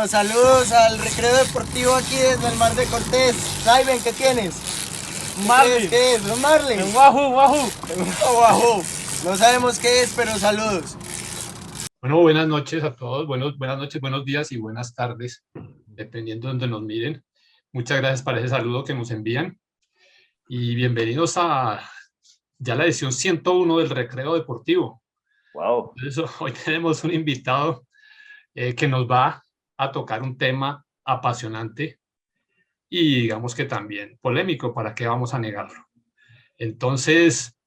Bueno, saludos al recreo deportivo aquí desde el Mar de Cortés. Simon, ¿qué tienes? Marlin. ¿Qué es? ¿Un Marlin? En Wahoo, Wahoo. Wahoo. No sabemos qué es, pero saludos. Bueno, buenas noches a todos, buenas noches, buenos días y buenas tardes, dependiendo de donde nos miren. Muchas gracias por ese saludo que nos envían y bienvenidos a ya la edición 101 del Recreo Deportivo. Wow. Entonces, hoy tenemos un invitado que nos va a tocar un tema apasionante y digamos que también polémico, ¿para qué vamos a negarlo? Entonces,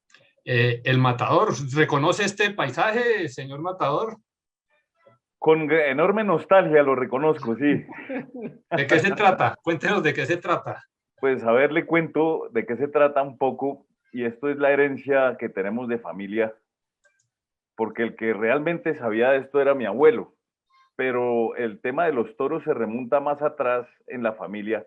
el Matador, ¿reconoce este paisaje, señor Matador? Con enorme nostalgia lo reconozco, sí. ¿De qué se trata? Cuéntenos de qué se trata. Pues a ver, le cuento de qué se trata un poco, y esto es la herencia que tenemos de familia, porque el que realmente sabía de esto era mi abuelo, pero el tema de los toros se remonta más atrás en la familia,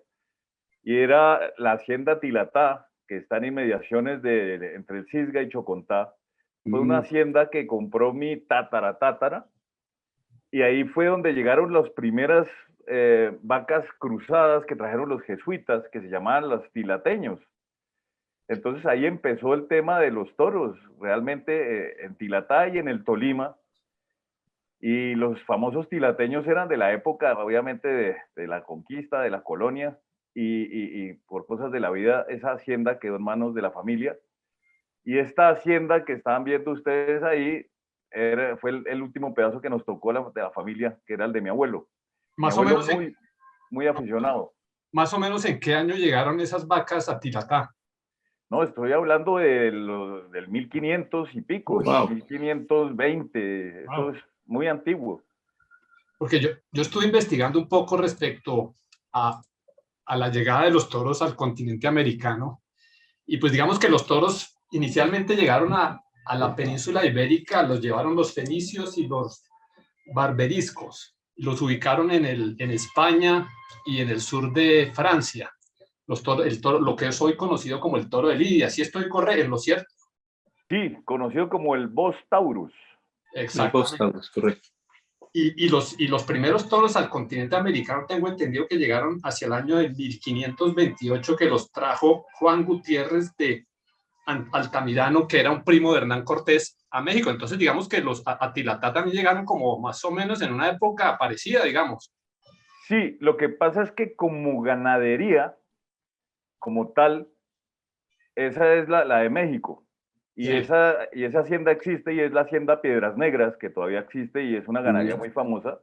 y era la hacienda Tilatá, que está en inmediaciones entre el Cisga y Chocontá. Fue una hacienda que compró mi tátara, y ahí fue donde llegaron las primeras vacas cruzadas que trajeron los jesuitas, que se llamaban los tilateños. Entonces ahí empezó el tema de los toros, realmente en Tilatá y en el Tolima. Y los famosos tilateños eran de la época, obviamente, de la conquista, de la colonia, y por cosas de la vida, esa hacienda quedó en manos de la familia. Y esta hacienda que estaban viendo ustedes ahí, fue el último pedazo que nos tocó de la familia, que era el de mi abuelo. Mi Más o abuelo menos, muy aficionado. más o menos en qué año llegaron esas vacas a Tilatá. No, estoy hablando del 1500 y pico, Wow. 1520, Wow. eso es muy antiguo. Porque yo estuve investigando un poco respecto a la llegada de los toros al continente americano y pues digamos que los toros inicialmente llegaron a la península ibérica, los llevaron los fenicios y los barberiscos, los ubicaron en España y en el sur de Francia. Lo que es hoy conocido como el toro de Lidia, si estoy correcto, ¿lo cierto? Sí, conocido como el Bos Taurus. Exacto. Correcto. Y los primeros toros al continente americano tengo entendido que llegaron hacia el año de 1528, que los trajo Juan Gutiérrez de Altamirano, que era un primo de Hernán Cortés, a México. Entonces digamos que los a Tilatá también llegaron como más o menos en una época parecida, digamos. Sí, lo que pasa es que como ganadería, como tal, esa es la de México. Y, Sí. esa hacienda existe y es la hacienda Piedras Negras, que todavía existe y es una ganadería muy famosa.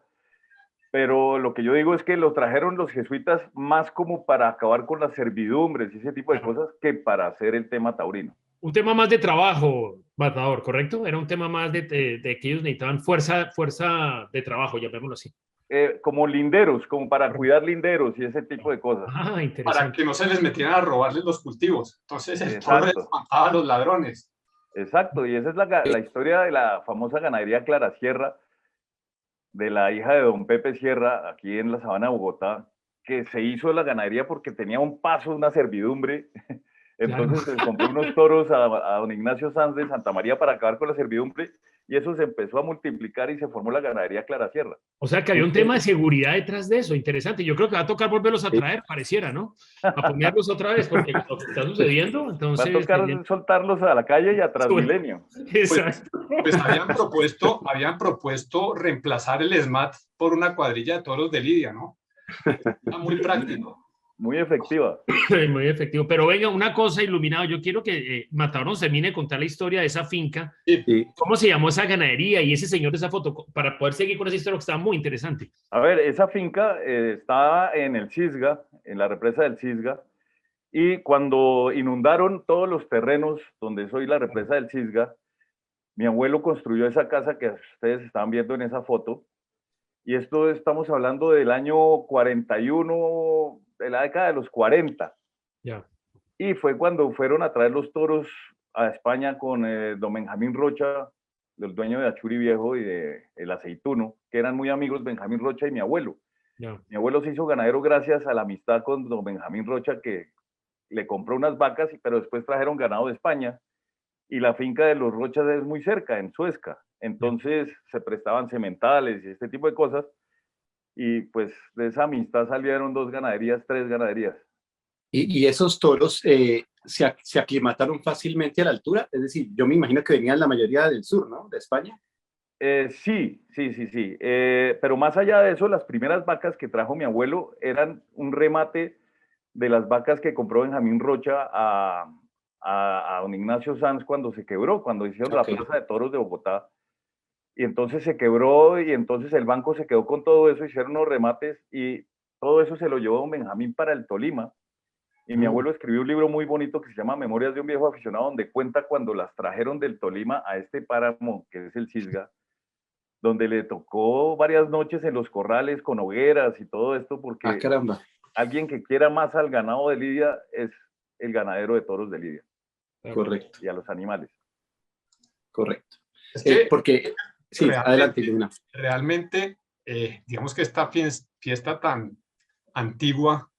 Pero lo que yo digo es que lo trajeron los jesuitas más como para acabar con las servidumbres y ese tipo de cosas que para hacer el tema taurino. Un tema más de trabajo, Matador, ¿correcto? Era un tema más de que ellos necesitaban fuerza de trabajo, llamémoslo así. Como linderos, como para cuidar linderos y ese tipo de cosas. Ah, Para interesante. que no se les metieran a robarles los cultivos. Entonces el toro Exacto. espantaba a los ladrones. Exacto, y esa es la historia de la famosa ganadería Clara Sierra, de la hija de don Pepe Sierra, aquí en la sabana de Bogotá, que se hizo la ganadería porque tenía un paso, una servidumbre. Entonces Claro. se compró unos toros a don Ignacio Sanz de Santa María para acabar con la servidumbre y eso se empezó a multiplicar y se formó la ganadería Clara Sierra. O sea que había un tema de seguridad detrás de eso, interesante. Yo creo que va a tocar volverlos a traer, pareciera, ¿no? A ponerlos otra vez, porque lo que está sucediendo, Va a entonces... tocar soltarlos a la calle y a Transmilenio. Exacto. Pues habían propuesto reemplazar el SMAT por una cuadrilla de toros de Lidia, ¿no? Era muy práctico. Muy efectiva. Muy efectivo. Pero venga, una cosa, Iluminado, yo quiero que Matador nos termine de contar la historia de esa finca. Sí. ¿Cómo se llamó esa ganadería y ese señor de esa foto? Para poder seguir con esa historia que está muy interesante. A ver, esa finca estaba en el Cisga, en la represa del Cisga, y cuando inundaron todos los terrenos donde soy la represa del Cisga, mi abuelo construyó esa casa que ustedes están viendo en esa foto, y esto estamos hablando del año 41, de la década de los 40. Ya. Y fue cuando fueron a traer los toros a España con don Benjamín Rocha, el dueño de Achuri Viejo y de El Aceituno, que eran muy amigos Benjamín Rocha y mi abuelo. Ya. Mi abuelo se hizo ganadero gracias a la amistad con don Benjamín Rocha, que le compró unas vacas, pero después trajeron ganado de España. Y la finca de los Rochas es muy cerca, en Suezca. Entonces se prestaban sementales y este tipo de cosas. y pues de esa amistad salieron 2 ganaderías, 3 ganaderías. Y esos toros se aclimataron fácilmente a la altura, es decir, yo me imagino que venían la mayoría del sur, ¿no? De España. Sí. Pero más allá de eso, las primeras vacas que trajo mi abuelo eran un remate de las vacas que compró Benjamín Rocha a don Ignacio Sanz cuando se quebró, cuando hicieron la Plaza de Toros de Bogotá. Y entonces se quebró y entonces el banco se quedó con todo eso, hicieron unos remates y todo eso se lo llevó don Benjamín para el Tolima. Y mi abuelo escribió un libro muy bonito que se llama Memorias de un viejo aficionado, donde cuenta cuando las trajeron del Tolima a este páramo que es el Cisga, donde le tocó varias noches en los corrales con hogueras y todo esto, porque Caramba. alguien que quiera más al ganado de Lidia es el ganadero de toros de Lidia. Correcto. Y a los animales. Correcto. Es que Porque, sí, adelante, Luna. Realmente, digamos que esta fiesta tan antigua,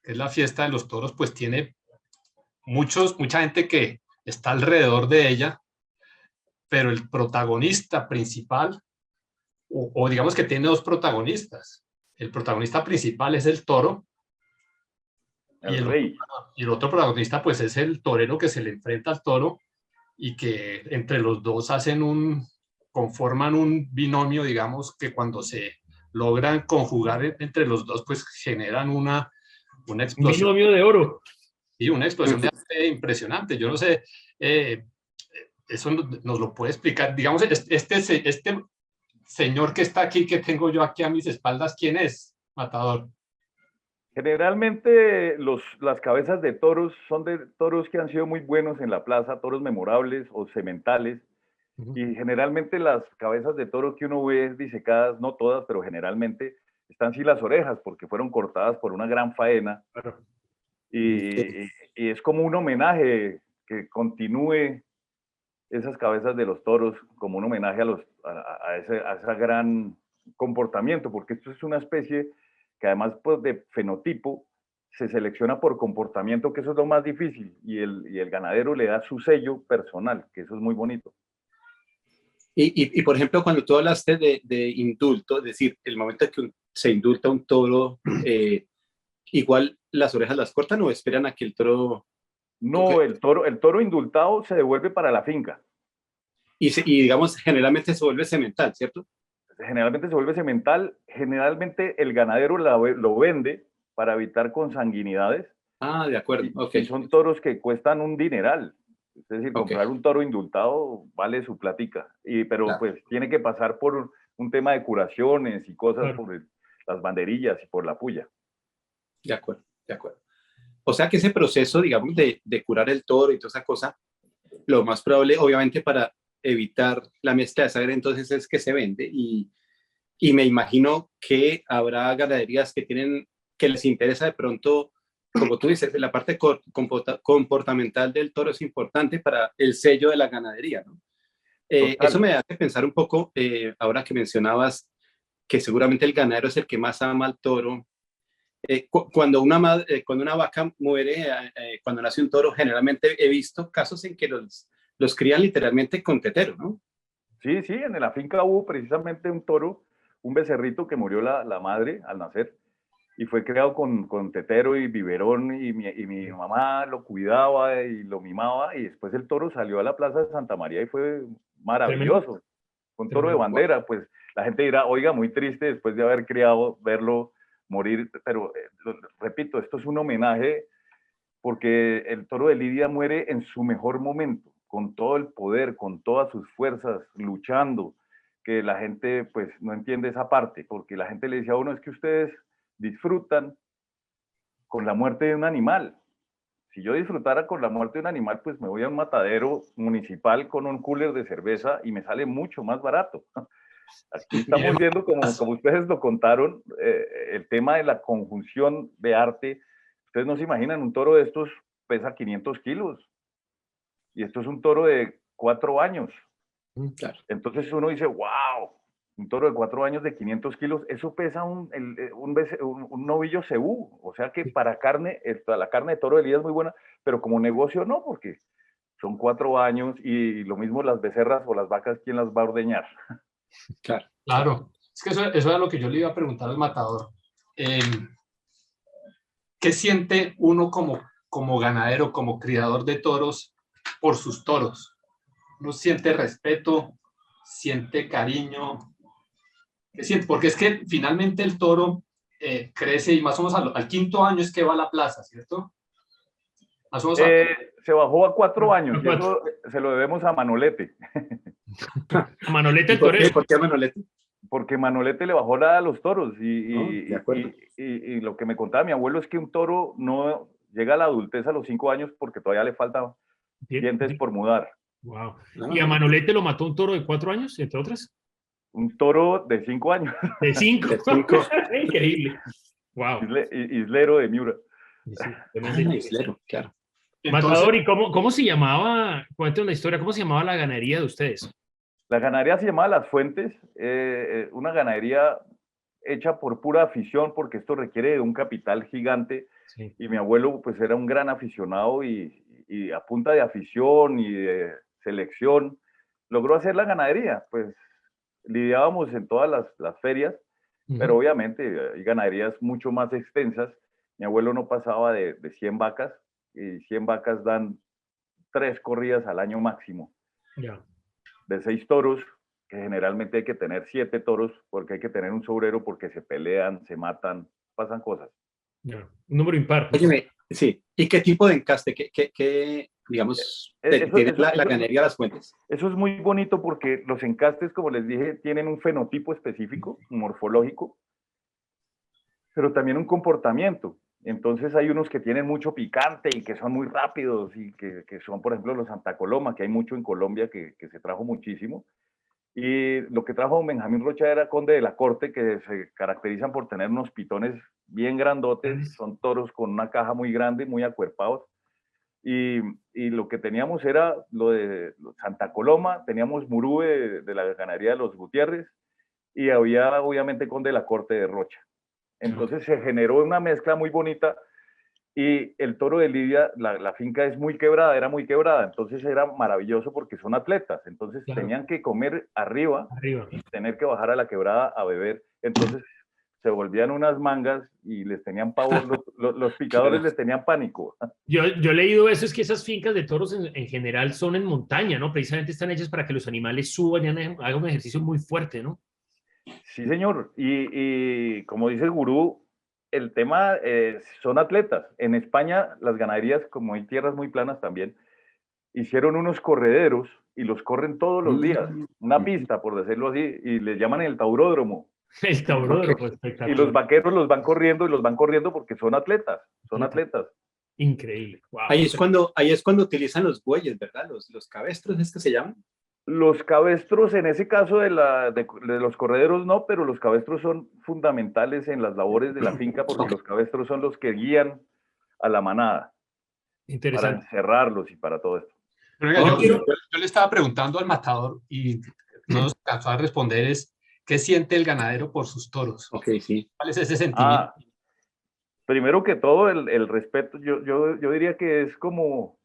que es la fiesta de los toros, pues tiene mucha gente que está alrededor de ella, pero el protagonista principal, o digamos que tiene 2 protagonistas. El protagonista principal es el toro, El rey. y el otro protagonista pues es el torero que se le enfrenta al toro y que entre los dos conforman un binomio, digamos, que cuando se logran conjugar entre los dos, pues generan una Un explosión. binomio de oro. Y una explosión de arte impresionante. Yo no sé, eso nos lo puede explicar. Digamos, este señor que está aquí, que tengo yo aquí a mis espaldas, ¿quién es, Matador? Generalmente las cabezas de toros son de toros que han sido muy buenos en la plaza, toros memorables o sementales. Y generalmente las cabezas de toro que uno ve disecadas, no todas, pero generalmente están sin las orejas porque fueron cortadas por una gran faena. Claro. Y es como un homenaje que continúe esas cabezas de los toros, como un homenaje a ese gran comportamiento, porque esto es una especie que además pues, de fenotipo se selecciona por comportamiento, que eso es lo más difícil, y el ganadero le da su sello personal, que eso es muy bonito. Y por ejemplo, cuando tú hablaste de indulto, es decir, el momento en que se indulta un toro, igual las orejas las cortan o esperan a que el toro... No, el toro indultado se devuelve para la finca. Y digamos, generalmente se vuelve semental, ¿cierto? Generalmente se vuelve semental, generalmente el ganadero lo vende para evitar consanguinidades. Ah, de acuerdo, Y son toros que cuestan un dineral. Es decir, comprar un toro indultado vale su platica, pero claro, pues tiene que pasar por un tema de curaciones y cosas, claro, por las banderillas y por la puya. De acuerdo, de acuerdo. O sea que ese proceso, digamos, de curar el toro y toda esa cosa, lo más probable, obviamente, para evitar la mezcla de sangre, entonces es que se vende y me imagino que habrá ganaderías que les interesa de pronto, como tú dices, la parte comportamental del toro es importante para el sello de la ganadería, ¿no? Eso me hace pensar un poco, ahora que mencionabas que seguramente el ganadero es el que más ama al toro. Cuando una vaca muere, cuando nace un toro, generalmente he visto casos en que los crían literalmente con tetero, ¿no? Sí, en la finca hubo precisamente un toro, un becerrito que murió la madre al nacer y fue criado con tetero y biberón y mi mamá lo cuidaba y lo mimaba y después el toro salió a la plaza de Santa María y fue maravilloso. Un toro de bandera, pues la gente dirá, oiga, muy triste después de haber criado, verlo morir, pero repito, esto es un homenaje porque el toro de Lidia muere en su mejor momento, con todo el poder, con todas sus fuerzas, luchando, que la gente pues no entiende esa parte, porque la gente le decía a uno, es que ustedes disfrutan con la muerte de un animal. Si yo disfrutara con la muerte de un animal, pues me voy a un matadero municipal con un cooler de cerveza y me sale mucho más barato. Aquí estamos viendo, como ustedes lo contaron, el tema de la conjunción de arte. Ustedes no se imaginan, un toro de estos pesa 500 kilos. Y esto es un toro de 4 años. Claro. Entonces uno dice, wow, un toro de 4 años de 500 kilos, eso pesa un novillo cebú. O sea que para carne, la carne de toro de Lidia es muy buena, pero como negocio no, porque son 4 años y lo mismo las becerras o las vacas, ¿quién las va a ordeñar? Claro. Claro. Es que eso era lo que yo le iba a preguntar al matador. ¿Qué siente uno como ganadero, como criador de toros por sus toros? ¿Uno siente respeto, siente cariño? ¿Qué siente? Porque es que finalmente el toro crece y más o menos al quinto año es que va a la plaza, ¿cierto? Más o menos Se bajó a 4 años A y 4. eso se lo debemos a Manolete, A Manolete ¿Y el por qué? torero. ¿Por qué Manolete? porque Manolete le bajó a los toros No, de acuerdo. y lo que me contaba mi abuelo es que un toro no llega a la adultez a los 5 años porque todavía le faltan dientes por mudar. Wow. No, ¿Y a Manolete lo mató un toro de 4 años, entre otras? Un toro de 5 años, De 5. de 5. Increíble. Wow. islero de Miura. Sí, Ah, tremenda historia. Islero, claro. entonces, Matador, ¿y cómo se llamaba? Cuéntanos la historia, ¿cómo se llamaba la ganadería de ustedes? La ganadería se llamaba Las Fuentes, una ganadería hecha por pura afición, porque esto requiere de un capital gigante. Sí. Y mi abuelo, pues, era un gran aficionado y a punta de afición y de selección, logró hacer la ganadería. Pues, lidiábamos en todas las ferias, pero Ujú. obviamente hay ganaderías mucho más extensas. Mi abuelo no pasaba de 100 vacas, y 100 vacas dan 3 corridas al año máximo. Ya. De 6 toros, que generalmente hay que tener 7 toros, porque hay que tener un sobrero, porque se pelean, se matan, pasan cosas. Ya. Un número impar. Óyeme, sí. ¿Y qué tipo de encaste? ¿Qué digamos, Eso, tiene eso, la eso, ganadería Las Fuentes? eso es muy bonito porque los encastes, como les dije, tienen un fenotipo específico, morfológico, pero también un comportamiento. Entonces hay unos que tienen mucho picante y que son muy rápidos y que son, por ejemplo, los Santa Coloma, que hay mucho en Colombia que se trajo muchísimo. Y lo que trajo don Benjamín Rocha era Conde de la Corte, que se caracterizan por tener unos pitones bien grandotes, son toros con una caja muy grande, muy acuerpados. Y lo que teníamos era lo de Santa Coloma, teníamos Murube de la ganadería de los Gutiérrez y había obviamente Conde de la Corte de Rocha. Entonces se generó una mezcla muy bonita y el toro de Lidia, la finca es muy quebrada, era muy quebrada, entonces era maravilloso porque son atletas, entonces Claro. tenían que comer arriba Arriba. y tener que bajar a la quebrada a beber, entonces se volvían unas mangas y les tenían pavor, los picadores les tenían pánico. Yo he leído eso, es que esas fincas de toros en general son en montaña, ¿no? Precisamente están hechas para que los animales suban y hagan un ejercicio muy fuerte, ¿no? Sí, señor, y como dice el gurú, el tema son atletas. En España las ganaderías, como hay tierras muy planas también, hicieron unos correderos y los corren todos los días, una pista, por decirlo así, y les llaman el tauródromo. El tauródromo, pues, Y los espectacular. vaqueros los van corriendo y los van corriendo porque son atletas, son atletas. Increíble. Wow. Ahí es cuando utilizan los bueyes, ¿verdad? Los cabestros, ¿es que se llaman? Los cabestros, en ese caso de los correderos no, pero los cabestros son fundamentales en las labores de la finca porque los cabestros son los que guían a la manada para Interesante. encerrarlos y para todo esto. pero venga, Ok. yo le estaba preguntando al matador y no nos alcanzó a responder es, ¿qué siente el ganadero por sus toros? Ok, sí. ¿Cuál es ese sentimiento? Primero que todo, el respeto, yo diría que es como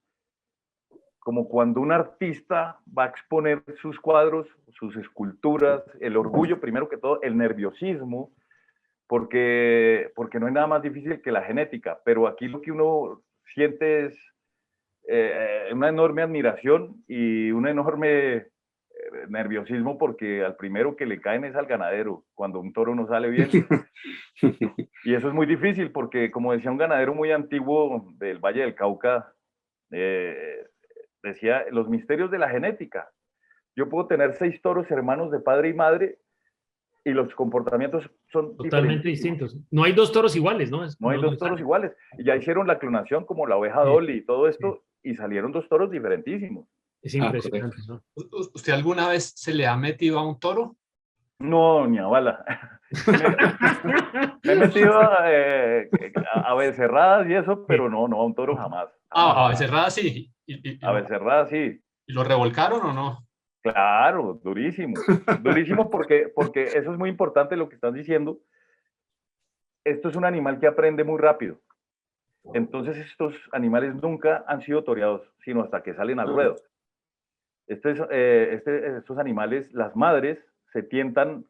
cuando un artista va a exponer sus cuadros, sus esculturas, el orgullo, primero que todo, el nerviosismo, porque no hay nada más difícil que la genética, pero aquí lo que uno siente es una enorme admiración y un enorme nerviosismo porque al primero que le caen es al ganadero cuando un toro no sale bien. Y eso es muy difícil porque, como decía un ganadero muy antiguo del Valle del Cauca, decía los misterios de la genética. Yo puedo tener 6 toros hermanos de padre y madre y los comportamientos son Totalmente diferentes. distintos. No hay dos toros iguales, ¿no? No hay dos toros iguales. Y ya hicieron la clonación como la oveja Dolly y todo esto, y salieron 2 toros diferentísimos. Es impresionante, ¿no? ¿Usted alguna vez se le ha metido a un toro? No, ni a bala. Me he metido a becerradas y eso, pero no, a un toro jamás. A Becerrada sí. A becerradas sí. ¿Y lo revolcaron o no? Claro, durísimo. Durísimo porque eso es muy importante lo que estás diciendo. Esto es un animal que aprende muy rápido. Entonces estos animales nunca han sido toreados, sino hasta que salen al ruedo. Estos animales, las madres, se tientan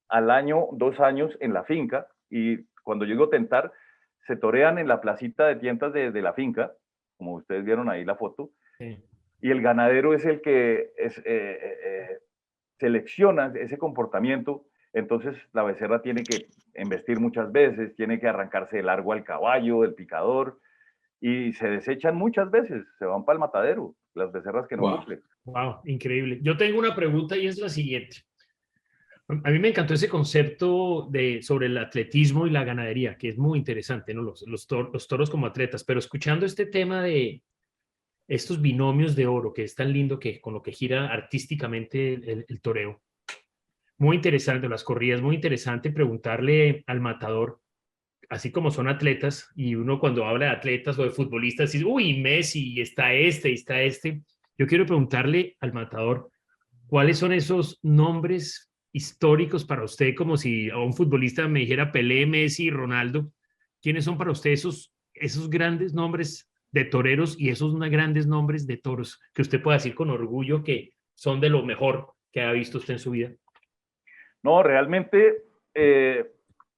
al año, 2 años en la finca, y cuando llego a tentar, se torean en la placita de tientas de la finca, como ustedes vieron ahí la foto, Sí. y el ganadero es el que selecciona ese comportamiento. Entonces la becerra tiene que embestir muchas veces, tiene que arrancarse de largo al caballo, del picador, y se desechan muchas veces, se van para el matadero, las becerras que no Wow. cumplen. Wow, increíble. Yo tengo una pregunta y es la siguiente. A mí me encantó ese concepto sobre el atletismo y la ganadería, que es muy interesante, ¿no? Los toros como atletas, pero escuchando este tema de estos binomios de oro, que es tan lindo que con lo que gira artísticamente el toreo, muy interesante, las corridas, muy interesante preguntarle al matador, así como son atletas, y uno cuando habla de atletas o de futbolistas dice, uy, Messi, y está este. Yo quiero preguntarle al matador, ¿cuáles son esos nombres históricos para usted? Como si a un futbolista me dijera Pelé, Messi, Ronaldo. ¿Quiénes son para usted esos grandes nombres de toreros y esos grandes nombres de toros que usted pueda decir con orgullo que son de lo mejor que ha visto usted en su vida? No, realmente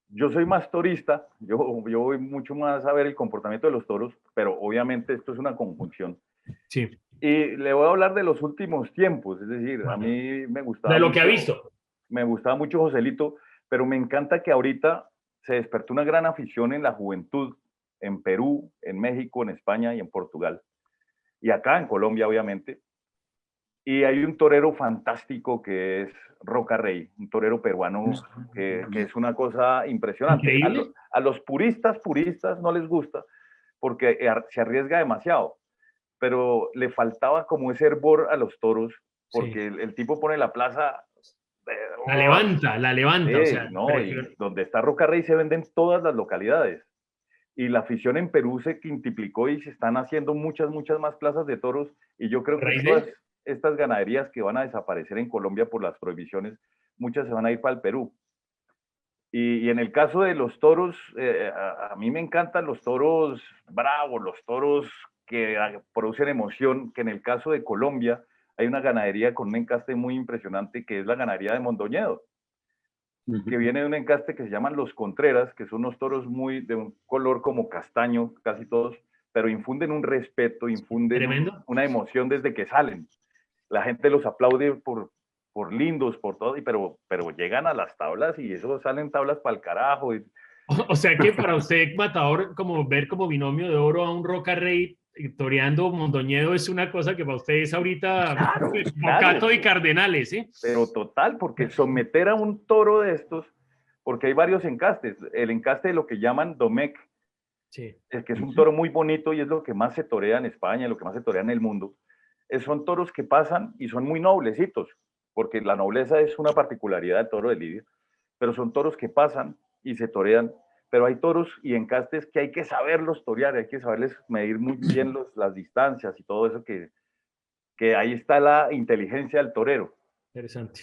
yo soy más torista, yo voy mucho más a ver el comportamiento de los toros, pero obviamente esto es una conjunción. Sí. Y le voy a hablar de los últimos tiempos, es decir, a Bueno, mí de lo que ha visto. me gustaba mucho Joselito, pero me encanta que ahorita se despertó una gran afición en la juventud, en Perú, en México, en España y en Portugal, y acá en Colombia, obviamente. Y hay un torero fantástico que es Roca Rey, un torero peruano que es una cosa impresionante. Increíble. A los puristas no les gusta porque se arriesga demasiado, pero le faltaba como ese hervor a los toros, Sí. porque el tipo pone la plaza. La levanta, o sea, Sí, no, y donde está Roca Rey se venden todas las localidades. Y la afición en Perú se quintuplicó y se están haciendo muchas más plazas de toros. Y yo creo que ¿Raíz de todas él? estas ganaderías que van a desaparecer en Colombia por las prohibiciones, muchas se van a ir para el Perú. Y en el caso de los toros, a mí me encantan los toros bravos, los toros que producen emoción, que en el caso de Colombia hay una ganadería con un encaste muy impresionante, que es la ganadería de Mondoñedo, que viene de un encaste que se llaman los Contreras, que son unos toros muy de un color como castaño, casi todos, pero infunden un respeto, infunden Tremendo. una emoción desde que salen. La gente los aplaude por lindos, por todo, pero llegan a las tablas y eso salen tablas para el carajo. O sea que para usted, matador, como ver como binomio de oro a un Roca Rey toreando Mondoñedo es una cosa que para usted es ahorita Claro, Bocato claro, y Cardenales, ¿eh? pero total, porque someter a un toro de estos, porque hay varios encastes, el encaste de lo que llaman Domecq, Sí. que es un toro muy bonito y es lo que más se torea en España, lo que más se torea en el mundo, son toros que pasan y son muy noblecitos, porque la nobleza es una particularidad del toro de Lidia, pero son toros que pasan y se torean, pero hay toros y encastes que hay que saberlos torear, hay que saberles medir muy bien las distancias y todo eso, que ahí está la inteligencia del torero. Interesante.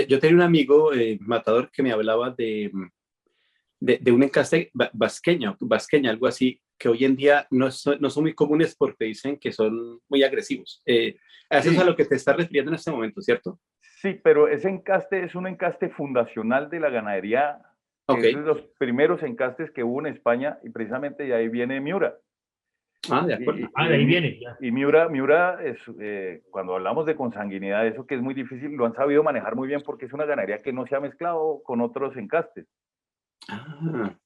Yo tenía un amigo matador que me hablaba de un encaste basqueña, algo así, que hoy en día no son muy comunes porque dicen que son muy agresivos. A eso es a Sí, lo que te estás refiriendo en este momento, ¿cierto? sí, pero ese encaste es un encaste fundacional de la ganadería, que Ok. es de los primeros encastes que hubo en España, y precisamente de ahí viene Miura. Ah, de acuerdo. Y, Ah, de y, ahí viene. Ya. y Miura es, cuando hablamos de consanguinidad, eso que es muy difícil, lo han sabido manejar muy bien porque es una ganadería que no se ha mezclado con otros encastes. Ah,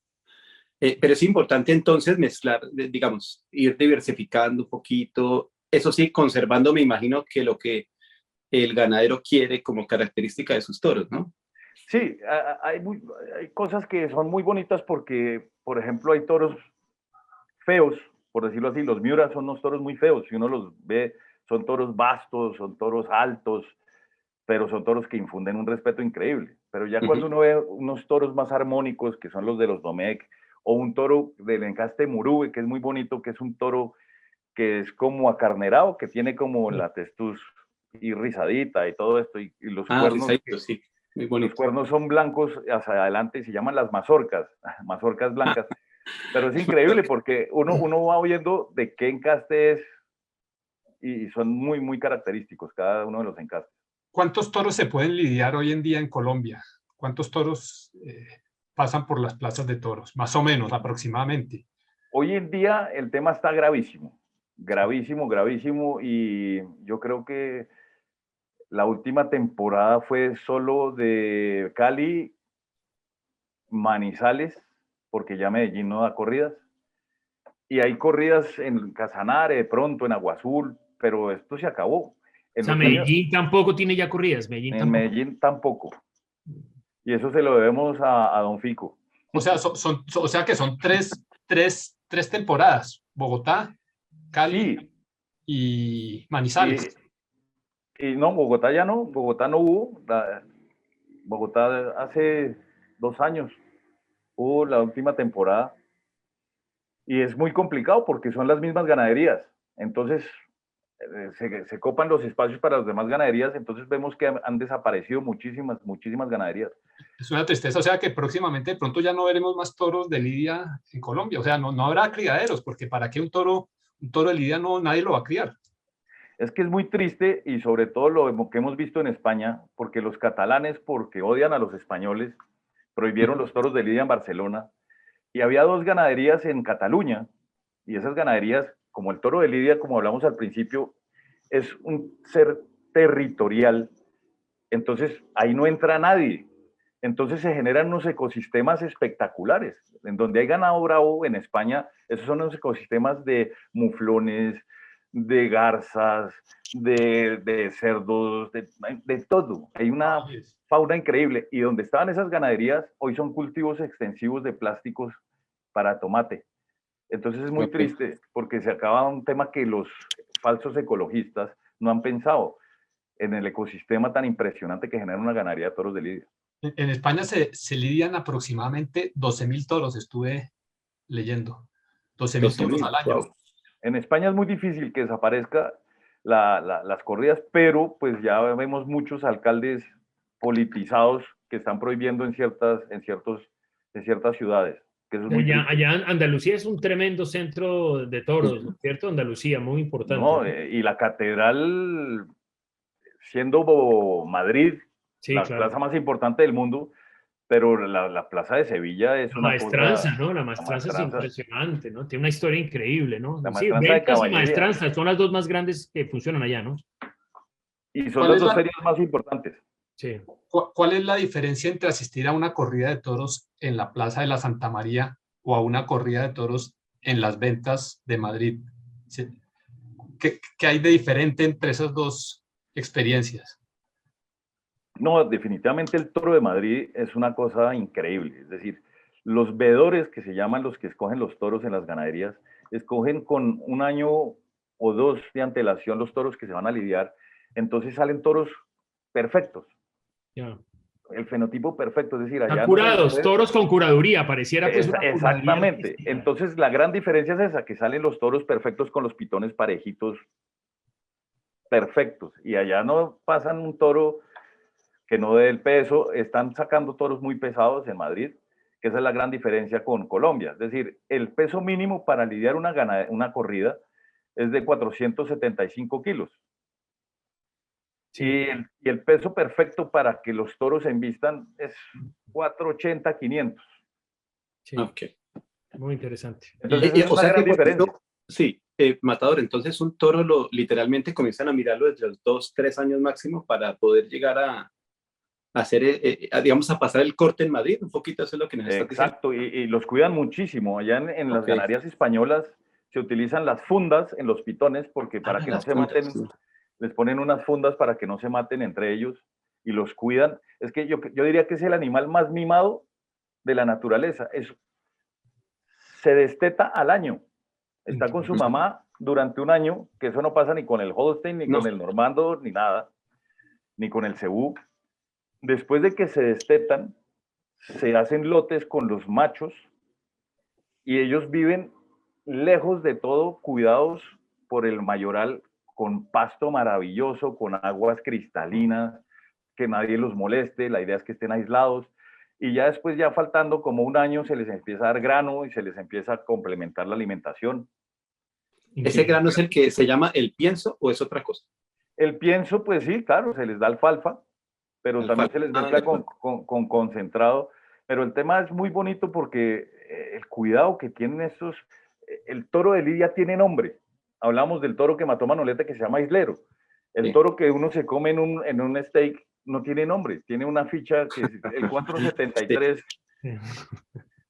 pero es importante entonces mezclar, digamos, ir diversificando un poquito. Eso sí, conservando, me imagino que lo que el ganadero quiere como característica de sus toros, ¿no? Sí, hay cosas que son muy bonitas porque, por ejemplo, hay toros feos, por decirlo así, los Miura son unos toros muy feos, si uno los ve, son toros vastos, son toros altos, pero son toros que infunden un respeto increíble. Pero ya cuando uno ve unos toros más armónicos, que son los de los Domecq, o un toro del encaste Murube, que es muy bonito, que es un toro que es como acarnerado, que tiene como la testuz y rizadita y todo esto, y Ah, risadito, sí, muy los bonito. cuernos son blancos hacia adelante y se llaman las mazorcas, mazorcas blancas. Pero es increíble porque uno va oyendo de qué encaste es y son muy característicos cada uno de los encastes. ¿Cuántos toros se pueden lidiar hoy en día en Colombia? ¿Cuántos toros pasan por las plazas de toros? Más o menos, aproximadamente. Hoy en día el tema está gravísimo, gravísimo, gravísimo, y yo creo que la última temporada fue solo de Cali, Manizales, porque ya Medellín no da corridas, y hay corridas en Casanare, de pronto en Agua Azul, pero esto se acabó. O En sea, los años- Medellín tampoco tiene ya corridas, Medellín en tampoco. Medellín tampoco, y eso se lo debemos a don Fico. O sea, o sea que son tres temporadas. Bogotá, Cali Sí, y Manizales. y no, Bogotá ya no, Bogotá no hubo. Bogotá hace 2 años hubo la última temporada, y es muy complicado porque son las mismas ganaderías. Entonces se copan los espacios para las demás ganaderías, entonces vemos que han desaparecido muchísimas, muchísimas ganaderías. Es una tristeza, o sea que próximamente de pronto ya no veremos más toros de lidia en Colombia. O sea, no habrá criaderos, porque ¿para qué un toro de lidia no, nadie lo va a criar? Es que es muy triste, y sobre todo lo que hemos visto en España, porque los catalanes, porque odian a los españoles, prohibieron los toros de lidia en Barcelona, y había 2 ganaderías en Cataluña, y esas ganaderías, como el toro de lidia, como hablamos al principio, es un ser territorial, entonces ahí no entra nadie. Entonces se generan unos ecosistemas espectaculares. En donde hay ganado bravo en España, esos son los ecosistemas de muflones, de garzas, de cerdos, de todo. Hay una fauna increíble. Y donde estaban esas ganaderías, hoy son cultivos extensivos de plásticos para tomate. Entonces es muy triste, porque se acaba un tema que los falsos ecologistas no han pensado en el ecosistema tan impresionante que genera una ganadería de toros de lidia. En España se lidian aproximadamente 12.000 toros, estuve leyendo. 12.000 toros al año. Wow. En España es muy difícil que desaparezca las corridas, pero pues ya vemos muchos alcaldes politizados que están prohibiendo en ciertas ciudades. Que eso es muy triste. Allá en Andalucía es un tremendo centro de toros, ¿no es cierto? Andalucía, muy importante. No, y la catedral, siendo Madrid, Sí, la claro. plaza más importante del mundo, pero la plaza de Sevilla es La una maestranza, cosa. ¿no? La maestranza es impresionante, ¿no? Tiene una historia increíble, ¿no? La Sí, maestranza de ventas y caballería. maestranza son las 2 más grandes que funcionan allá, ¿no? Y son las 2 ferias más importantes. Sí. ¿Cuál es la diferencia entre asistir a una corrida de toros en la Plaza de la Santa María o a una corrida de toros en las ventas de Madrid? ¿Qué hay de diferente entre esas 2 experiencias? No, definitivamente el toro de Madrid es una cosa increíble. Es decir, los veedores, que se llaman los que escogen los toros en las ganaderías, escogen con 1 año o 2 de antelación los toros que se van a lidiar. Entonces salen toros perfectos. Ya. El fenotipo perfecto, es decir, allá Están curados, no toros con curaduría, pareciera pues una curaduría exactamente. artística. Entonces la gran diferencia es esa, que salen los toros perfectos con los pitones parejitos perfectos. Y allá no pasan un toro que no dé el peso, están sacando toros muy pesados en Madrid, que esa es la gran diferencia con Colombia. Es decir, el peso mínimo para lidiar una corrida es de 475 kilos. Sí. Y el peso perfecto para que los toros se envistan es 480, 500. Sí. Okay. Muy interesante. Entonces, es una gran diferencia. Sí, Matador, entonces un toro literalmente comienzan a mirarlo desde los 2, 3 años máximo para poder llegar a hacer, digamos, a pasar el corte en Madrid. Un poquito eso es lo que nos está diciendo. Exacto, y los cuidan muchísimo. Allá en las ganaderías españolas se utilizan las fundas en los pitones, porque para que no se maten, les ponen unas fundas para que no se maten entre ellos, y los cuidan. Es que yo diría que es el animal más mimado de la naturaleza. Se desteta al año. Está con su mamá durante 1 año, que eso no pasa ni con el Holstein, ni con el Normando, ni nada, ni con el Cebú. Después de que se destetan, se hacen lotes con los machos, y ellos viven lejos de todo, cuidados por el mayoral, con pasto maravilloso, con aguas cristalinas, que nadie los moleste. La idea es que estén aislados, y ya después, ya faltando como 1 año, se les empieza a dar grano y se les empieza a complementar la alimentación. ¿Ese grano es el que se llama el pienso o es otra cosa? El pienso, pues sí, claro, se les da alfalfa, pero El también fal- se les ah, mezcla de pronto. con concentrado. Pero el tema es muy bonito porque el cuidado que tienen estos, el toro de Lidia tiene nombre. Hablamos del toro que mató Manolete que se llama Islero. El Sí. toro que uno se come en un steak no tiene nombre, tiene una ficha que es el 473,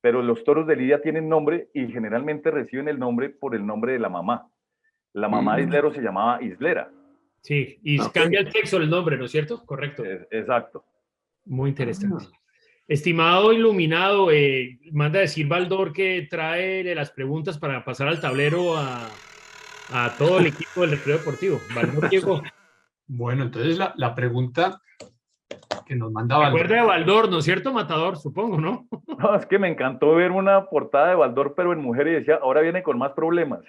pero los toros de Lidia tienen nombre y generalmente reciben el nombre por el nombre de la mamá. La mamá de Mm, Islero se llamaba Islera. Sí, y ok. cambia el sexo el nombre, ¿no es cierto? Correcto. Exacto. Muy interesante. Ah. Estimado iluminado, manda a decir Baldor que trae las preguntas para pasar al tablero a todo el equipo del Recreo Deportivo. Baldor llegó. Bueno, entonces la pregunta que nos manda Recuerda de Baldor. Baldor, ¿no es cierto, Matador? Supongo, ¿no? No, es que me encantó ver una portada de Baldor, pero en mujer, y decía, ahora viene con más problemas.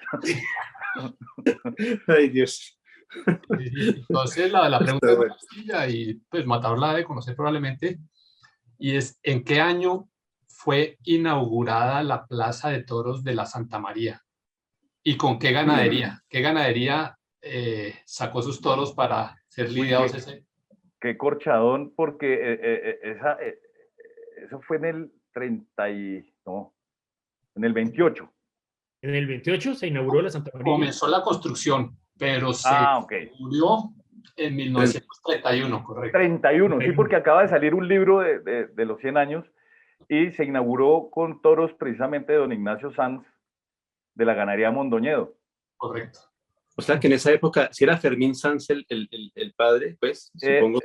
Ay, Dios. Entonces la pregunta Está es muy bueno. sencilla y pues Matador la debe conocer probablemente, y es ¿en qué año fue inaugurada la Plaza de Toros de la Santa María? ¿Y con qué ganadería? ¿Qué ganadería sacó sus toros para ser Uy, lidiados ese? qué corchadón, porque eso fue en el 30 no, en el 28. En el 28 se inauguró la Santa María. Comenzó la construcción, pero se Ah, ok. murió en 1931, correcto. 31, sí, porque acaba de salir un libro de los 100 años y se inauguró con toros precisamente de don Ignacio Sanz de la ganadería Mondoñedo. Correcto. O sea que en esa época, si era Fermín Sanz el padre, pues supongo.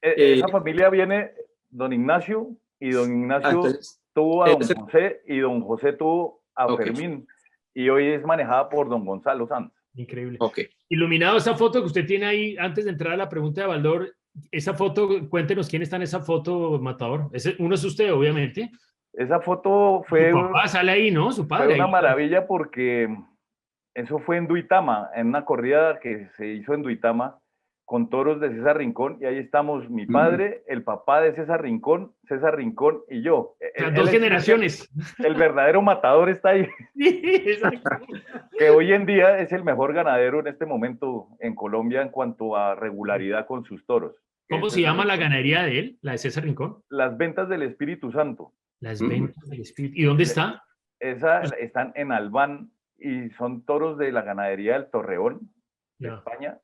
Esa familia viene don Ignacio y don Ignacio Entonces, tuvo a don ese- José y don José tuvo a Ok. Fermín y hoy es manejada por don Gonzalo Sanz. Increíble. ok. Iluminado, esa foto que usted tiene ahí, antes de entrar a la pregunta de Baldor, esa foto, cuéntenos quién está en esa foto, Matador. Uno es usted, obviamente. Esa foto Su fue, papá sale ahí, ¿no? Su fue padre. una ahí. maravilla porque eso fue en Duitama, en una corrida que se hizo en Duitama con toros de César Rincón, y ahí estamos mi padre, el papá de César Rincón y yo. O sea, Él dos es generaciones. el verdadero matador está ahí, Sí, exacto. que hoy en día es el mejor ganadero en este momento en Colombia en cuanto a regularidad con sus toros. ¿Cómo se llama la ganadería de él? La de César Rincón. Las ventas del Espíritu Santo. Las ventas del espíritu. ¿Y dónde está? Están en Albán y son toros de la ganadería del Torreón de Ya. España,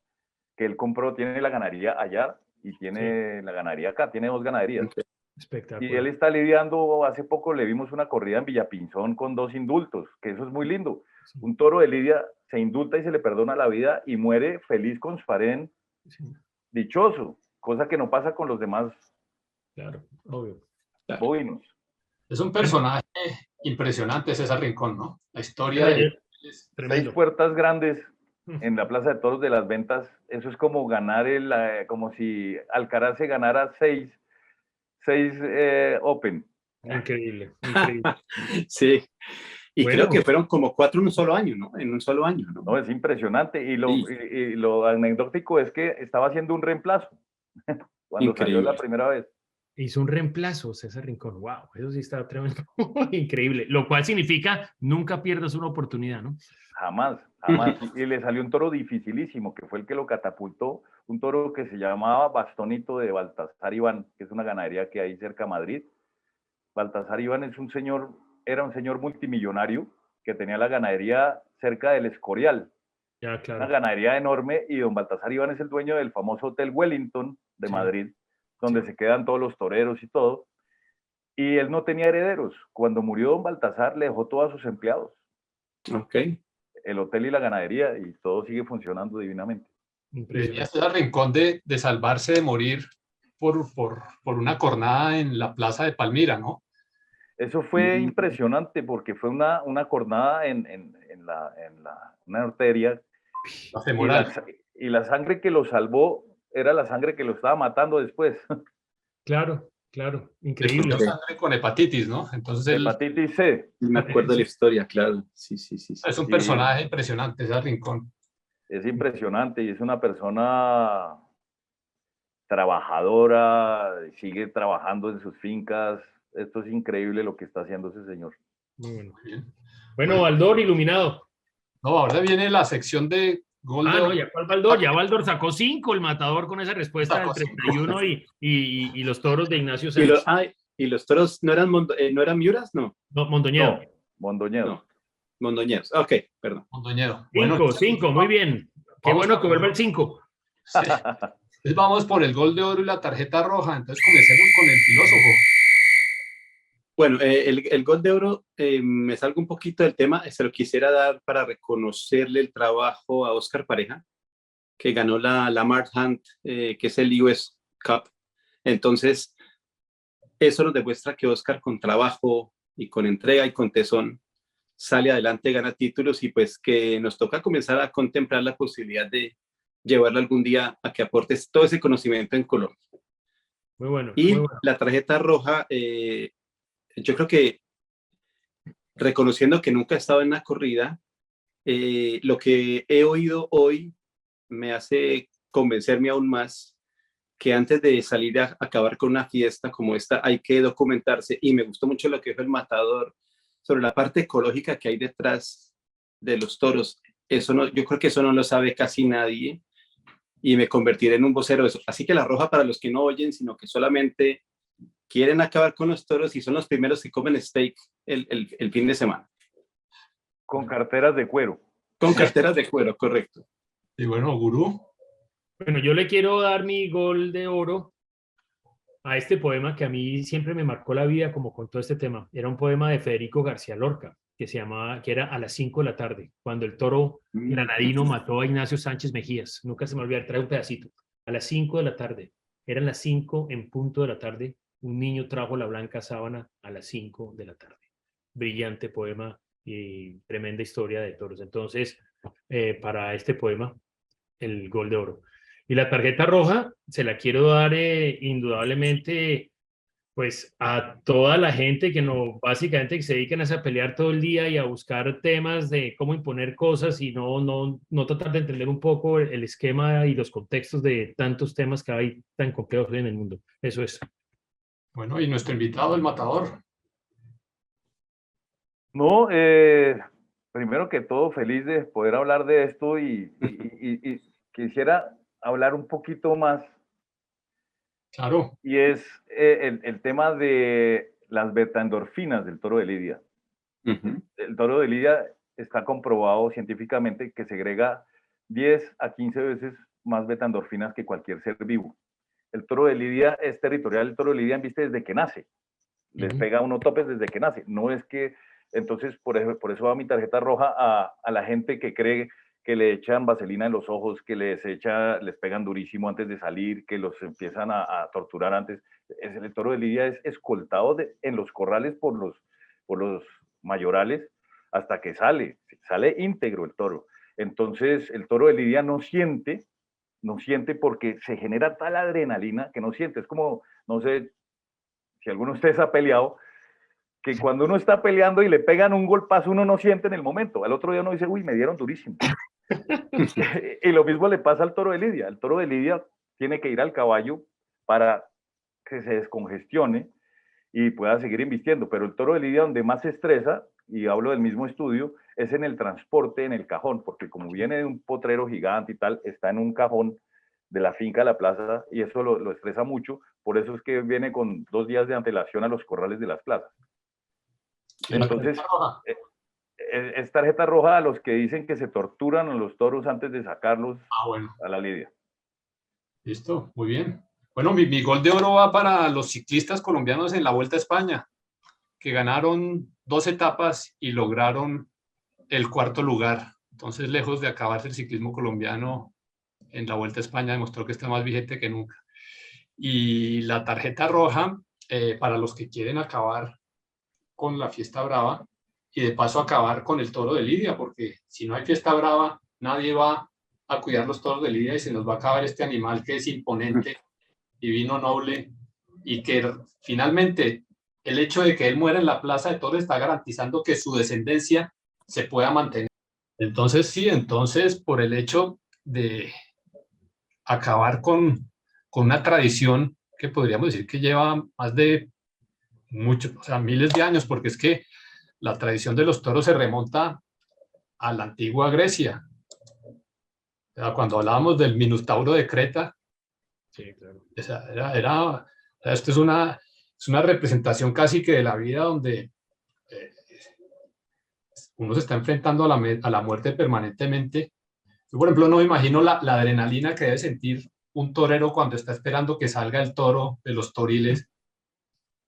que él compró, tiene la ganadería allá y tiene la ganadería acá, tiene dos ganaderías. Y él Espectacular. está lidiando, hace poco le vimos una corrida en Villapinzón con 2 indultos, que eso es muy lindo. Sí. Un toro de lidia se indulta y se le perdona la vida y muere feliz con su farén, Sí, dichoso, cosa que no pasa con los demás claro, obvio. bovinos. Es un personaje impresionante César Rincón, ¿no? La historia de él es 6 Tremendo. puertas grandes en la Plaza de Toros de las Ventas, eso es como ganar como si Alcaraz se ganara 6 Open. Increíble, increíble. Sí. Y Bueno. creo que fueron como 4 en un solo año, ¿no? En un solo año, ¿no? No, es impresionante. Y Sí. y lo anecdótico es que estaba haciendo un reemplazo cuando salió la Increíble. primera vez. Hizo un reemplazo, César Rincón. Wow, eso sí está tremendo. Increíble. Lo cual significa nunca pierdas una oportunidad, ¿no? Jamás, jamás. Y le salió un toro dificilísimo, que fue el que lo catapultó, un toro que se llamaba Bastonito de Baltasar Iván, que es una ganadería que hay cerca de Madrid. Baltasar Iván era un señor multimillonario que tenía la ganadería cerca del Escorial, Ya, una claro. ganadería enorme, y don Baltasar Iván es el dueño del famoso Hotel Wellington de Sí. Madrid, donde Sí. se quedan todos los toreros y todo. Y él no tenía herederos. Cuando murió don Baltasar, le dejó todos a sus empleados, Ok. el hotel y la ganadería, y todo sigue funcionando divinamente. Venía Impresionante. César Rincón de salvarse de morir por una cornada en la plaza de Palmira, ¿no? Eso fue Mm. impresionante porque fue una cornada en una arteria, La y femoral. la sangre que lo salvó era la sangre que lo estaba matando después. Claro, claro. Le Increíble. cogió sangre con hepatitis, ¿no? Entonces él Hepatitis C. Me acuerdo de la historia, claro. Sí, sí, sí, sí. es un Sí. personaje impresionante, César Rincón. Es impresionante y es una persona trabajadora, sigue trabajando en sus fincas. Esto es increíble lo que está haciendo ese señor. Muy bueno. Muy bien. Bueno, Baldor, iluminado. No, ahora viene la sección de Gol Ah, de no, oro. ya cuál Baldor, ya Baldor sacó 5 el matador con esa respuesta del Sacó cinco. 31 y los toros de Ignacio Y, Sánchez. y los toros no eran, no eran Miuras, no, No, Mondoñedo. No, Mondoñedo. no, Mondoñeros. Ok, perdón. Mondoñedo. Bueno, 5, 5, muy bien. Qué vamos bueno por que el vuelva el gol. 5. Sí. Entonces vamos por el gol de oro y la tarjeta roja. Entonces comencemos con el filósofo. Bueno, el gol de oro, me salgo un poquito del tema, se lo quisiera dar para reconocerle el trabajo a Oscar Pareja, que ganó la Mart Hunt, que es el US Cup. Entonces, eso nos demuestra que Oscar con trabajo y con entrega y con tesón sale adelante, gana títulos y pues que nos toca comenzar a contemplar la posibilidad de llevarlo algún día a que aporte todo ese conocimiento en Colombia. Muy bueno, Y muy bueno. la tarjeta roja, yo creo que reconociendo que nunca he estado en una corrida, lo que he oído hoy me hace convencerme aún más que antes de salir a acabar con una fiesta como esta hay que documentarse, y me gustó mucho lo que dijo el matador sobre la parte ecológica que hay detrás de los toros. Eso no, yo creo que eso no lo sabe casi nadie y me convertiré en un vocero de eso. Así que la roja para los que no oyen, sino que solamente quieren acabar con los toros y son los primeros que comen steak el fin de semana. Con carteras de cuero. Con carteras de cuero, correcto. Y bueno, gurú. Bueno, yo le quiero dar mi gol de oro a este poema que a mí siempre me marcó la vida, como con todo este tema. Era un poema de Federico García Lorca, que se llamaba, que era A las 5 de la tarde, cuando el toro granadino mató a Ignacio Sánchez Mejías. Nunca se me olvidará, trae un pedacito. A las 5 de la tarde, eran las 5 en punto de la tarde, un niño trajo la blanca sábana a las 5 de la tarde. Brillante poema y tremenda historia de toros. Entonces, para este poema, el gol de oro. Y la tarjeta roja se la quiero dar indudablemente pues a toda la gente que no, básicamente que se dedican a pelear todo el día y a buscar temas de cómo imponer cosas y no tratar de entender un poco el esquema y los contextos de tantos temas que hay tan complejos en el mundo. Eso es. Bueno, y nuestro invitado, el matador. No, primero que todo, feliz de poder hablar de esto y quisiera hablar un poquito más, Claro. y es el tema de las betaendorfinas del toro de Lidia. El toro de Lidia está comprobado científicamente que segrega 10 a 15 veces más betaendorfinas que cualquier ser vivo. El toro de Lidia es territorial, el toro de Lidia viste desde que nace. Les pega unos topes desde que nace. No es que, entonces, por eso va mi tarjeta roja a la gente que cree que le echan vaselina en los ojos, que les pegan durísimo antes de salir, que los empiezan a torturar antes. El toro de Lidia es escoltado en los corrales por los mayorales hasta que sale íntegro el toro. Entonces, el toro de Lidia no siente porque se genera tal adrenalina que no siente. Es como, no sé, si alguno de ustedes ha peleado, que cuando uno está peleando y le pegan un golpazo, uno no siente en el momento. Al otro día uno dice, uy, me dieron durísimo. Y lo mismo le pasa al toro de Lidia. El toro de Lidia tiene que ir al caballo para que se descongestione y pueda seguir invirtiendo. Pero el toro de Lidia donde más se estresa, y hablo del mismo estudio, es en el transporte, en el cajón, porque como viene de un potrero gigante y tal, está en un cajón de la finca a la plaza y eso lo estresa mucho. Por eso es que viene con 2 días de antelación a los corrales de las plazas. Entonces, es tarjeta roja a los que dicen que se torturan a los toros antes de sacarlos bueno. a la lidia. Listo, muy bien. Bueno, mi gol de oro va para los ciclistas colombianos en la Vuelta a España, que ganaron 2 etapas y lograron el 4º lugar. Entonces, lejos de acabarse el ciclismo colombiano en la Vuelta a España, demostró que está más vigente que nunca. Y la tarjeta roja, para los que quieren acabar con la fiesta brava y de paso acabar con el toro de Lidia, porque si no hay fiesta brava, nadie va a cuidar los toros de Lidia y se nos va a acabar este animal que es imponente, divino, noble, y que finalmente el hecho de que él muera en la plaza de toros está garantizando que su descendencia se pueda mantener. Entonces, sí, por el hecho de acabar con una tradición que podríamos decir que lleva más de muchos, o sea, miles de años, porque es que la tradición de los toros se remonta a la antigua Grecia. sea, cuando hablábamos del Minotauro de Creta, Sí, claro. o sea, o sea, esto es una representación casi que de la vida donde uno se está enfrentando a la muerte permanentemente. Yo, por ejemplo, no me imagino la adrenalina que debe sentir un torero cuando está esperando que salga el toro de los toriles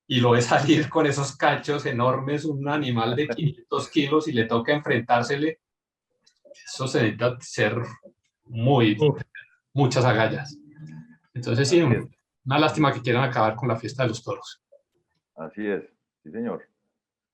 y lo ve salir con esos cachos enormes, un animal de 500 kilos y le toca enfrentársele. Eso se necesita ser Uf, muchas agallas. Entonces, sí, una lástima que quieran acabar con la fiesta de los toros. Así es, sí, señor.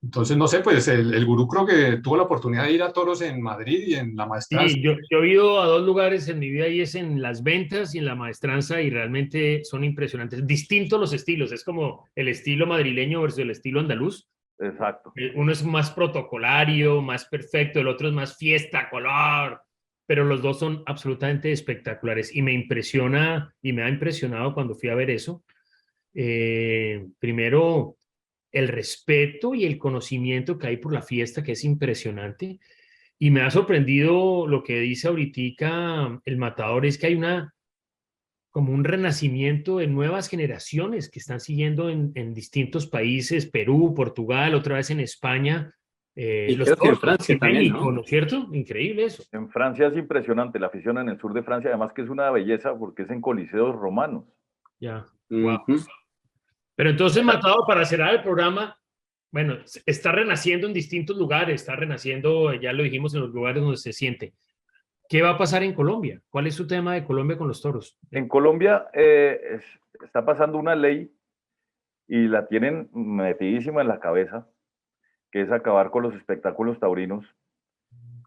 Entonces, no sé, pues el gurú creo que tuvo la oportunidad de ir a toros en Madrid y en la maestranza. sí, yo he ido a dos lugares en mi vida y es en las ventas y en la maestranza y realmente son impresionantes. Distintos los estilos, es como el estilo madrileño versus el estilo andaluz. Exacto. Uno es más protocolario, más perfecto, el otro es más fiesta, color, pero los dos son absolutamente espectaculares y me impresiona y me ha impresionado cuando fui a ver eso. Primero, el respeto y el conocimiento que hay por la fiesta, que es impresionante. Y me ha sorprendido lo que dice ahorita el matador, es que hay como un renacimiento de nuevas generaciones que están siguiendo en distintos países, Perú, Portugal, otra vez en España. Y Los creo que en toros Francia en también, México, ¿no? ¿no es cierto? Increíble eso. En Francia es impresionante la afición en el sur de Francia, además que es una belleza porque es en coliseos romanos. Ya, wow. Ujú. Pero entonces, Matador, para cerrar el programa, bueno, está renaciendo en distintos lugares, está renaciendo, ya lo dijimos, en los lugares donde se siente. ¿Qué va a pasar en Colombia? ¿Cuál es su tema de Colombia con los toros? En Colombia está pasando una ley y la tienen metidísima en la cabeza, que es acabar con los espectáculos taurinos.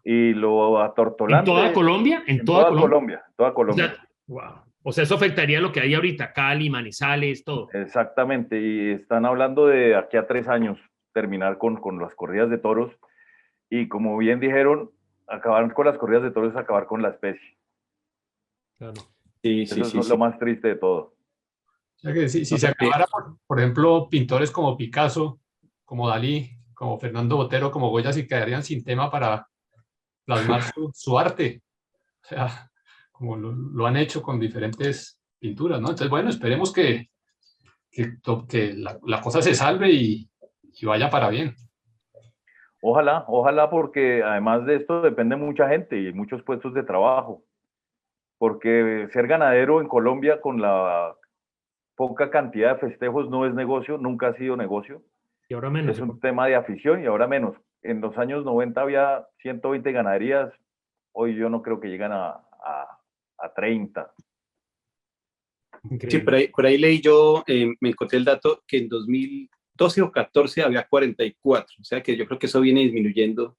Y lo ¿En atortolante toda Colombia? ¿En en toda toda Colombia? Colombia, toda O Colombia. sea, wow. O sea, eso afectaría lo que hay ahorita, Cali, Manizales, todo. Exactamente, y están hablando de aquí a 3 años terminar con las corridas de toros y como bien dijeron, acabar con las corridas de toros es acabar con la especie. Claro. Sí, Eso sí, es sí, sí. lo más triste de todo. O sea que si No, se porque- acabara, por ejemplo, pintores como Picasso, como Dalí, como Fernando Botero, como Goya, sí quedarían sin tema para plasmar su arte. O sea, como lo han hecho con diferentes pinturas, ¿no? Entonces, bueno, esperemos que la cosa se salve y vaya para bien. Ojalá, ojalá, porque además de esto depende mucha gente y muchos puestos de trabajo. Porque ser ganadero en Colombia con la poca cantidad de festejos no es negocio, nunca ha sido negocio. Y ahora menos. Es un tema de afición y ahora menos. En los años 90 había 120 ganaderías, hoy yo no creo que llegan a 30. Sí, Increíble. por ahí leí yo, me encontré el dato que en 2012 o 14 había 44, o sea que yo creo que eso viene disminuyendo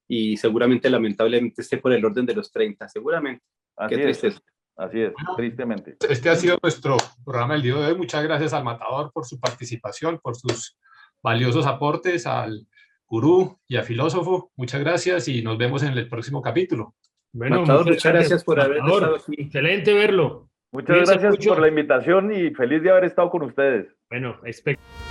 y seguramente, lamentablemente, esté por el orden de los 30, seguramente. Así Qué es, tristeza. así es, tristemente. Este ha sido nuestro programa del día de hoy. Muchas gracias al Matador por su participación, por sus valiosos aportes, al gurú y al filósofo. Muchas gracias y nos vemos en el próximo capítulo. Bueno, Matador, muchas gracias por haber Matador. estado aquí. Excelente verlo. Muchas Cuídense gracias mucho. por la invitación y feliz de haber estado con ustedes. Bueno, espectacular.